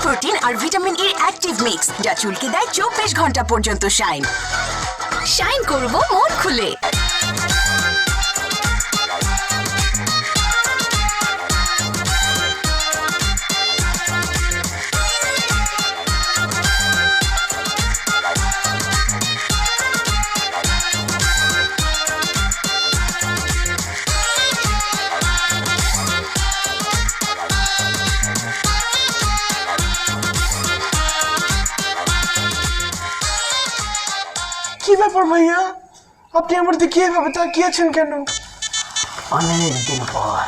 Protein আর vitamin E active mix, যা চুলকে দেয় 24 ঘন্টা পর্যন্ত শাইন। শাইন করব মন খুলে। কি ব্যাপার ভাইয়া, আপনি আমার দিকে এভাবে তাকিয়েছেন কেন? অনেকদিন পর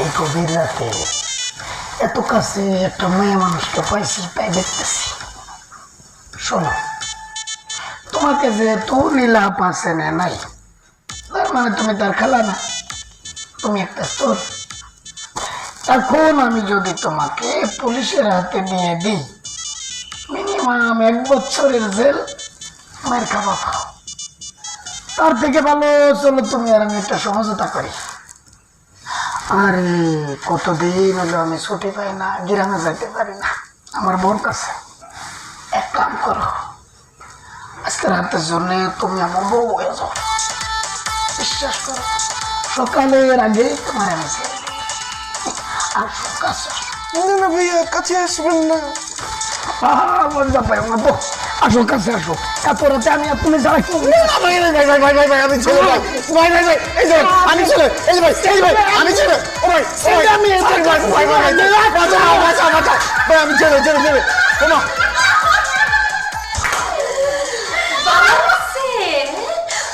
এই গভীর রাতে এত কাছে একটা মেয়ে মানুষকে পাইছি, তাই দেখতেছি। শোনো, তোমাকে যে তো নীলাপ আছে না নাই, তার মানে তুমি তার খেলা না, তুমি একটা চোর। এখন আমি যদি তোমাকে পুলিশের হাতে দিয়ে দিই, মিনিমাম 1 বছরের জেল মায়ের খাওয়া খাও। তার থেকে ভালো চলো তুমি আর আমি একটা সমঝোতা করি। আরে কতদিন হলো আমি ছুটি পাই না, গ্রামে যাইতে পারি না আমার বোন কাছে। এক কাম করো, আজকে রাতের জন্য তুমি আমার বউ হয়ে যাও। বিশ্বাস করো, সকালের আগে তোমার আমি ছেড়ে দিই। আর কাছে না না ভাইয়া, কাছে আসবেন না। মজা পাই না তো, আসো কাছে আসো। এত রাতে আমি আর তুমি যারা কি আমি ছেলে ভাই, ভাই ভাই ভাই, এই যে আমি ছেলে, এই যে ভাই, এই যে ভাই, আমি ছেলে, ও ভাই, আমি ভাই ভাই ভাই ভাই, বাঁচাও বাঁচাও বাঁচাও ভাই, আমি ছেলে ছেলে ছেলে, ও মা।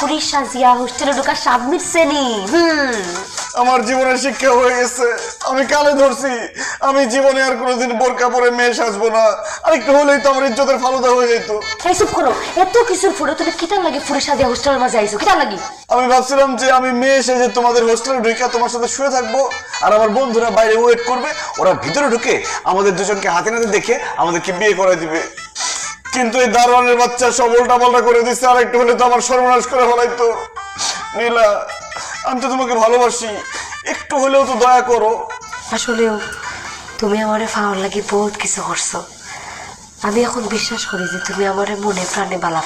পুলিশ সাজিয়া হোস্টেলে ঢোকা সাবমিট শ্রেণী। আমার জীবনের শিক্ষা হয়ে গেছে, আমি কালে ধরছি। আমি জীবনে আর কোনোদিন বোরকা পরে মেয়ে সাজবো না। আর একটু হলেই তো আমার ইজ্জতের ফালুদা হয়ে যেত। এই চুপ করো, এত কিছুর পরে তুমি কিটার লাগে পুলিশ সাজিয়া হোস্টেলের মাঝে আইছো, কিটার লাগি? আমি ভাবছিলাম যে আমি মেয়ে সেজে তোমাদের হোস্টেলে ঢুকে তোমার সাথে শুয়ে থাকবো, আর আমার বন্ধুরা বাইরে ওয়েট করবে, ওরা ভিতরে ঢুকে আমাদের দুজনকে হাতে নাতে দেখে আমাদেরকে বিয়ে করে দিবে। কিন্তু এই দারোয়ানের বাচ্চা সব উল্টা পাল্টা করে দিচ্ছে, আর একটু হলে তো আমার সর্বনাশ করে ফেলাইতো। নীলা, আমি তো তোমাকে ভালোবাসি, একটু হলেও তো দয়া করো। আসলেও তুমি আমারে পাওয়ার লাগি বহুত কিছু করছো। আমি এখন বিশ্বাস করি যে তুমি আমারে মনে প্রাণে বালা